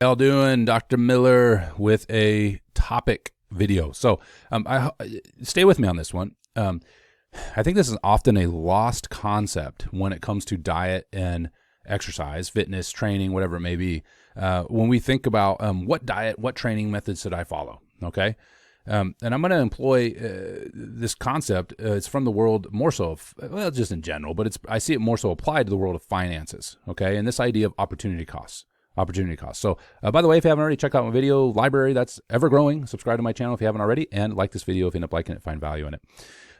How doing? Dr. Miller with a topic video. So stay with me on this one. I think this is often a lost concept when it comes to diet and exercise, fitness, training, whatever it may be. When we think about what diet, what training methods should I follow, okay? And I'm going to employ this concept. It's from the world more so of, well, just in general, but I see it more so applied to the world of finances, okay? And this idea of opportunity costs. So, by the way, if you haven't already, check out my video library. That's ever growing. Subscribe to my channel if you haven't already, and like this video if you end up liking it, find value in it.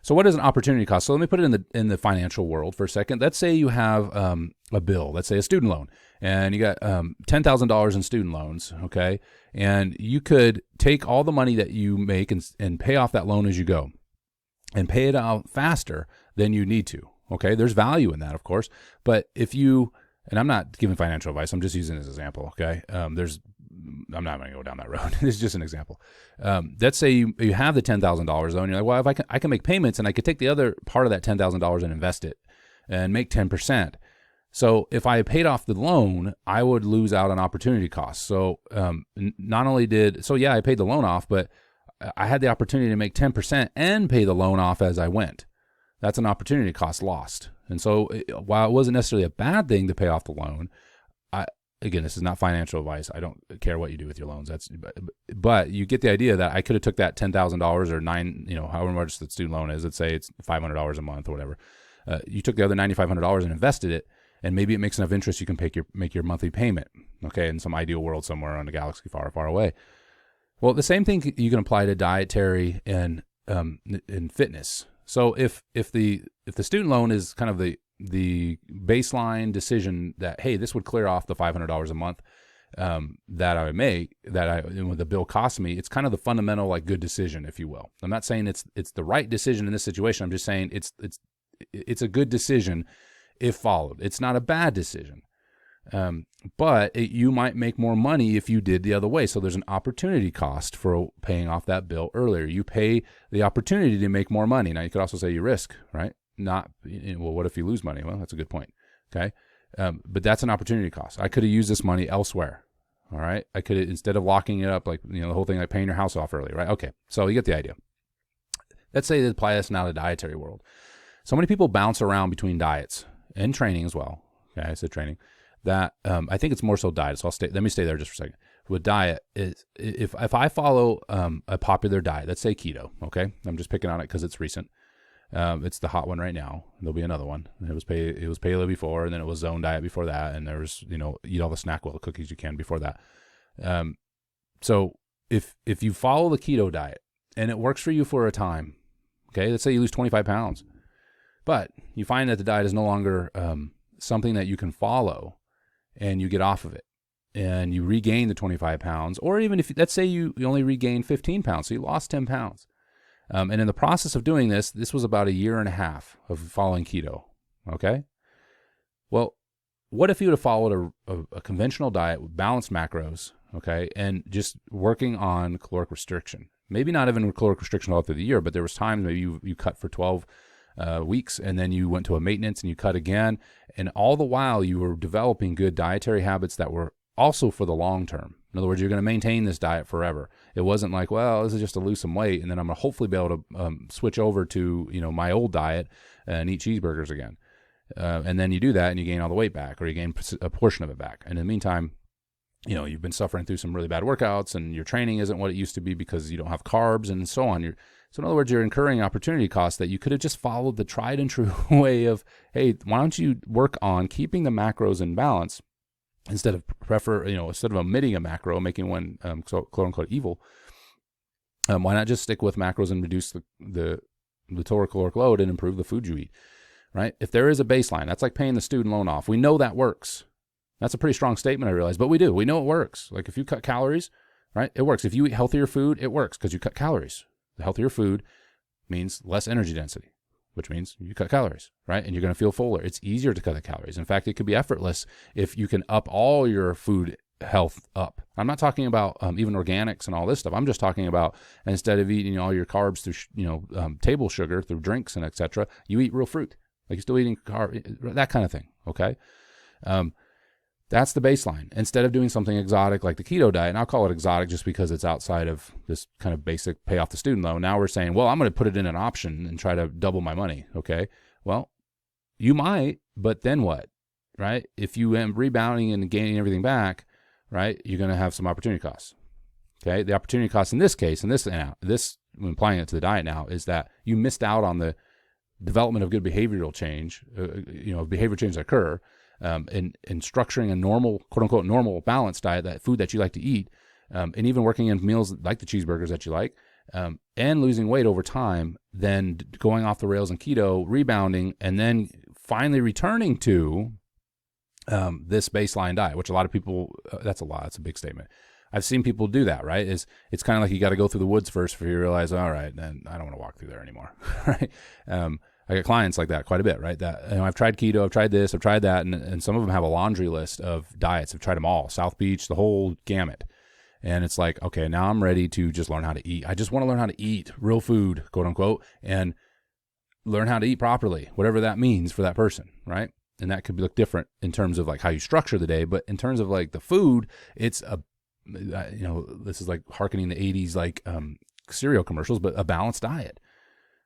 So what is an opportunity cost? So let me put it in the financial world for a second. Let's say you have a bill, let's say a student loan, and you got $10,000 in student loans, okay? And you could take all the money that you make and pay off that loan as you go and pay it out faster than you need to, okay? There's value in that, of course, but if you, and I'm not giving financial advice, I'm just using it as an example, okay? I'm not going to go down that road. This is just an example. Let's say you have the $10,000 though, and you're like, well, if I can make payments and I could take the other part of that $10,000 and invest it and make 10%. So if I paid off the loan, I would lose out on opportunity costs. So I paid the loan off, but I had the opportunity to make 10% and pay the loan off as I went. That's an opportunity cost lost. And so while it wasn't necessarily a bad thing to pay off the loan, again, this is not financial advice. I don't care what you do with your loans. But you get the idea that I could have took that $10,000 or however much the student loan is. Let's say it's $500 a month or whatever. You took the other $9,500 and invested it, and maybe it makes enough interest you can make your monthly payment. Okay, in some ideal world somewhere on a galaxy far, far away. Well, the same thing you can apply to dietary and in fitness. So if the student loan is kind of the baseline decision that, hey, this would clear off the $500 a month that I would make, the bill costs me, it's kind of the fundamental like good decision, if you will. I'm not saying it's the right decision in this situation. I'm just saying it's a good decision if followed. It's not a bad decision. But you might make more money if you did the other way. So there's an opportunity cost for paying off that bill earlier. You pay the opportunity to make more money. Now you could also say you risk, right? Well, what if you lose money? Well, that's a good point. Okay. But that's an opportunity cost. I could have used this money elsewhere. All right. I could have, instead of locking it up, like, the whole thing, like paying your house off early, right? Okay. So you get the idea. Let's say they apply this now to the dietary world. So many people bounce around between diets and training as well. Okay. I said training. That I think it's more so diet. So let me stay there just for a second. With diet, if I follow a popular diet, let's say keto, okay? I'm just picking on it because it's recent. It's the hot one right now. There'll be another one. It was paleo before, and then it was zone diet before that, and there was eat all the SnackWell cookies you can before that. So if you follow the keto diet and it works for you for a time, okay, let's say you lose 25 pounds, but you find that the diet is no longer something that you can follow, and you get off of it and you regain the 25 pounds, or even if, let's say you only regain 15 pounds, so you lost 10 pounds. And in the process of doing this was about a year and a half of following keto. Okay. Well, what if you would have followed a conventional diet with balanced macros, okay, and just working on caloric restriction? Maybe not even caloric restriction all through the year, but there was times maybe you cut for 12 weeks, and then you went to a maintenance and you cut again. And all the while you were developing good dietary habits that were also for the long term. In other words, you're going to maintain this diet forever. It wasn't like, well, this is just to lose some weight, and then I'm going to hopefully be able to switch over to my old diet and eat cheeseburgers again. And then you do that and you gain all the weight back, or you gain a portion of it back. And in the meantime, you've been suffering through some really bad workouts, and your training isn't what it used to be because you don't have carbs and so on. So in other words, you're incurring opportunity costs that you could have just followed the tried and true way of, hey, why don't you work on keeping the macros in balance instead of omitting a macro, making one quote unquote evil. Why not just stick with macros and reduce the total caloric load and improve the food you eat, right? If there is a baseline, that's like paying the student loan off. We know that works. That's a pretty strong statement, I realize, but we do. We know it works. Like if you cut calories, right, it works. If you eat healthier food, it works because you cut calories. The healthier food means less energy density, which means you cut calories, right? And you're going to feel fuller. It's easier to cut the calories. In fact, it could be effortless if you can up all your food health up. I'm not talking about even organics and all this stuff. I'm just talking about instead of eating all your carbs through table sugar, through drinks and etc., you eat real fruit. Like you're still eating that kind of thing, okay? That's the baseline. Instead of doing something exotic like the keto diet, and I'll call it exotic just because it's outside of this kind of basic pay off the student loan. Now we're saying, well, I'm going to put it in an option and try to double my money. Okay. Well, you might, but then what, right? If you end rebounding and gaining everything back, right, you're going to have some opportunity costs. Okay. The opportunity cost in this case, and this when applying it to the diet now, is that you missed out on the development of good behavioral change, behavior change that occur, in structuring a normal, quote unquote, normal balanced diet, that food that you like to eat, and even working in meals like the cheeseburgers that you like, and losing weight over time, then going off the rails in keto, rebounding, and then finally returning to this baseline diet, which a lot of people, that's a big statement. I've seen people do that, right? It's kind of like you got to go through the woods first before you realize, all right, then I don't want to walk through there anymore, right? I get clients like that quite a bit, right? That, I've tried keto, I've tried this, I've tried that, and some of them have a laundry list of diets. I've tried them all, South Beach, the whole gamut. And it's like, okay, now I'm ready to just learn how to eat. I just want to learn how to eat real food, quote unquote, and learn how to eat properly, whatever that means for that person, right? And that could look different in terms of like how you structure the day, but in terms of like the food, it's this is like hearkening the 80s, like cereal commercials, but a balanced diet,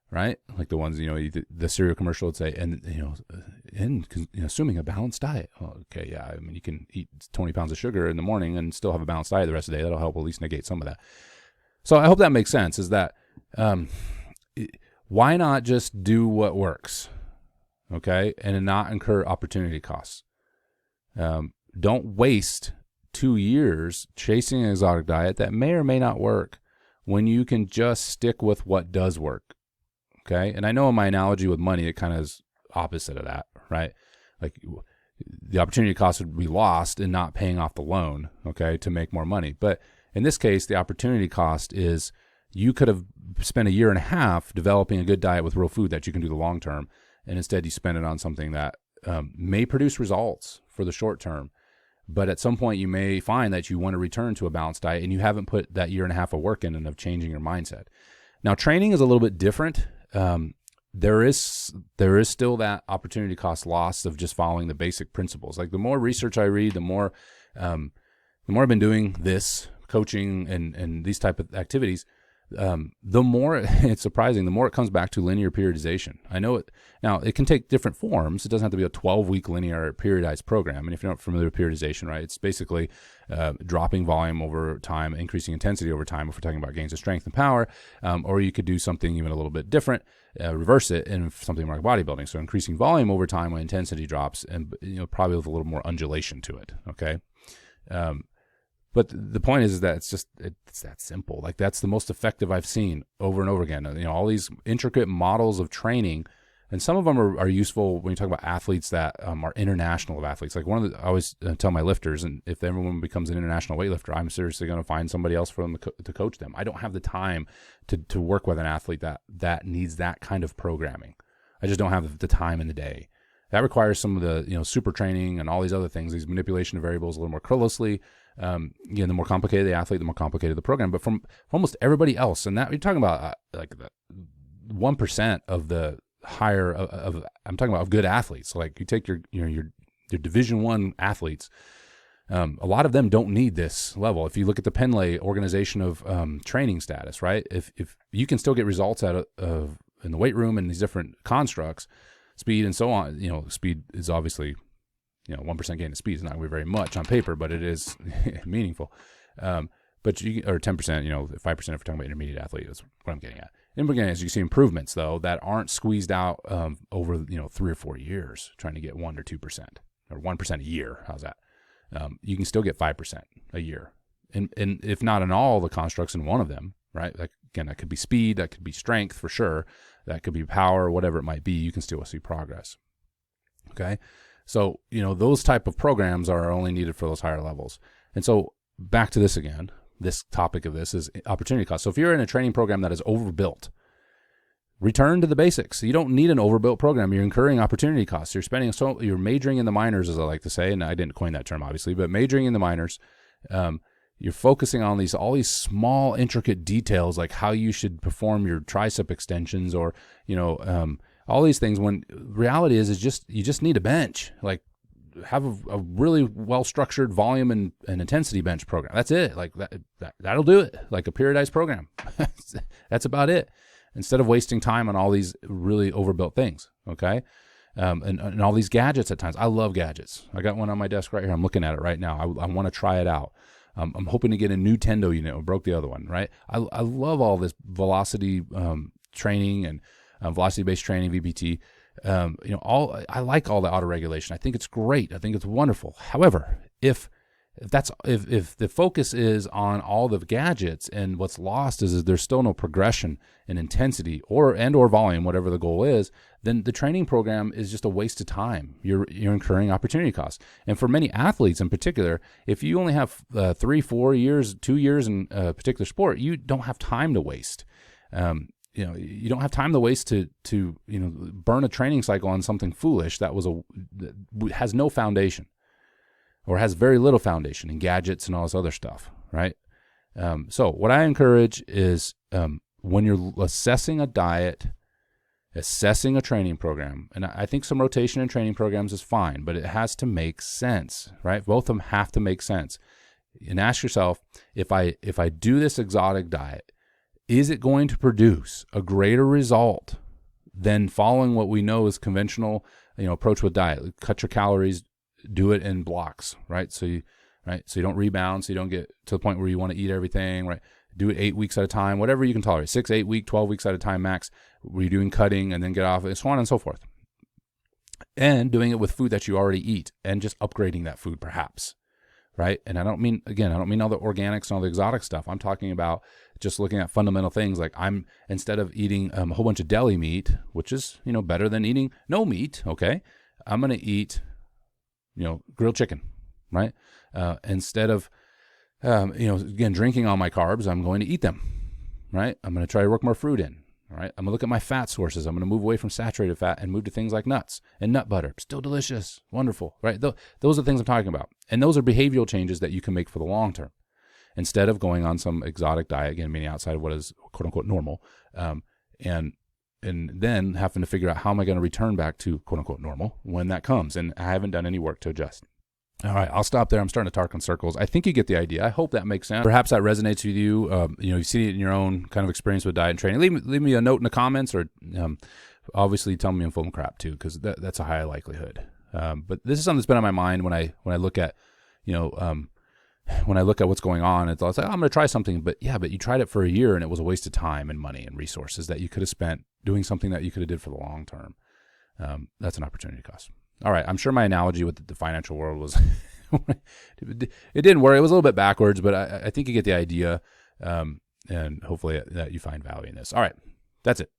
right? Like the ones, the cereal commercial would say, and, assuming a balanced diet. Oh, okay, yeah, I mean, you can eat 20 pounds of sugar in the morning and still have a balanced diet the rest of the day. That'll help at least negate some of that. So I hope that makes sense, is that why not just do what works, okay, and not incur opportunity costs? Don't waste 2 years chasing an exotic diet that may or may not work when you can just stick with what does work. Okay. And I know in my analogy with money, it kind of is opposite of that, right? Like the opportunity cost would be lost in not paying off the loan, okay, to make more money. But in this case, the opportunity cost is you could have spent a year and a half developing a good diet with real food that you can do the long term. And instead you spend it on something that may produce results for the short term. But at some point you may find that you want to return to a balanced diet and you haven't put that year and a half of work in and of changing your mindset. Now, training is a little bit different. There is still that opportunity cost loss of just following the basic principles. Like the more research I read, the more I've been doing this coaching and these type of activities, the more it's surprising, the more it comes back to linear periodization. I know it now. It can take different forms. It doesn't have to be a 12-week linear periodized program. And if you're not familiar with periodization, right, it's basically dropping volume over time, increasing intensity over time. If we're talking about gains of strength and power, or you could do something even a little bit different, reverse it in something like bodybuilding. So increasing volume over time when intensity drops, and probably with a little more undulation to it. Okay. But the point is that it's that simple. Like that's the most effective I've seen over and over again. All these intricate models of training, and some of them are useful when you talk about athletes that are international athletes. Like I always tell my lifters, and if everyone becomes an international weightlifter, I'm seriously going to find somebody else for them to coach them. I don't have the time to work with an athlete that needs that kind of programming. I just don't have the time in the day. That requires some of the super training and all these other things, these manipulation of variables a little more closely. The more complicated the athlete, the more complicated the program. But from almost everybody else, and that you're talking about like the 1% of the higher I'm talking about of good athletes. Like you take your Division I athletes, a lot of them don't need this level. If you look at the Penlay organization of training status, right? If you can still get results out of in the weight room and these different constructs, speed and so on. Speed is obviously 1% gain of speed is not going to be very much on paper, but it is meaningful. But or 10%, 5% if we're talking about intermediate athlete is what I'm getting at. In the beginning, you see improvements though that aren't squeezed out over 3 or 4 years, trying to get 1 or 2% or 1% a year. How's that? You can still get 5% a year, and if not in all the constructs, in one of them, right? Like again, that could be speed, that could be strength for sure, that could be power, whatever it might be. You can still see progress. Okay. So, those type of programs are only needed for those higher levels. And so back to this again, this topic of this is opportunity cost. So if you're in a training program that is overbuilt, return to the basics. You don't need an overbuilt program. You're incurring opportunity costs. You're majoring in the minors, as I like to say, and I didn't coin that term obviously, but majoring in the minors, you're focusing on all these small intricate details, like how you should perform your tricep extensions or, all these things, when reality is you just need a bench. Like have a really well-structured volume and intensity bench program. That's it. Like that'll do it. Like a periodized program. That's about it. Instead of wasting time on all these really overbuilt things. Okay. And all these gadgets at times. I love gadgets. I got one on my desk right here. I'm looking at it right now. I want to try it out. I'm hoping to get a new Tendo unit. I broke the other one, right? I love all this velocity training and velocity-based training, VBT. I like all the auto regulation. I think it's great. I think it's wonderful. However, if the focus is on all the gadgets and what's lost is there's still no progression in intensity or volume, whatever the goal is, then the training program is just a waste of time. You're incurring opportunity costs. And for many athletes in particular, if you only have 3, 4 years, 2 years in a particular sport, you don't have time to waste. You don't have time to waste to burn a training cycle on something foolish that has no foundation or has very little foundation in gadgets and all this other stuff, right? So what I encourage is when you're assessing a diet, assessing a training program, and I think some rotation in training programs is fine, but it has to make sense, right? Both of them have to make sense. And ask yourself, if I do this exotic diet, is it going to produce a greater result than following what we know is conventional, approach with diet? Cut your calories, do it in blocks, right? So you don't rebound, so you don't get to the point where you want to eat everything, right? Do it 8 weeks at a time, whatever you can tolerate, 6, 8 week, 12 weeks at a time max, where you're doing cutting and then get off, and so on and so forth. And doing it with food that you already eat and just upgrading that food perhaps, right? And I don't mean all the organics and all the exotic stuff. I'm talking about just looking at fundamental things like instead of eating a whole bunch of deli meat, which is, better than eating no meat, okay? I'm going to eat, grilled chicken, right? Instead of, again, drinking all my carbs, I'm going to eat them, right? I'm going to try to work more fruit in, all right? I'm going to look at my fat sources. I'm going to move away from saturated fat and move to things like nuts and nut butter. Still delicious, wonderful, right? Those are the things I'm talking about. And those are behavioral changes that you can make for the long term. Instead of going on some exotic diet, again, meaning outside of what is quote unquote normal, and then having to figure out how am I going to return back to quote unquote normal when that comes. And I haven't done any work to adjust. All right, I'll stop there. I'm starting to talk in circles. I think you get the idea. I hope that makes sense. Perhaps that resonates with you. You see it in your own kind of experience with diet and training. Leave me a note in the comments, or obviously tell me I'm full of crap too, because that's a high likelihood. But this is something that's been on my mind when I look at, when I look at what's going on. It's like, I'm going to try something, but you tried it for a year and it was a waste of time and money and resources that you could have spent doing something that you could have did for the long term. That's an opportunity cost. All right, I'm sure my analogy with the financial world was, it didn't work. It was a little bit backwards, but I think you get the idea, and hopefully that you find value in this. All right, that's it.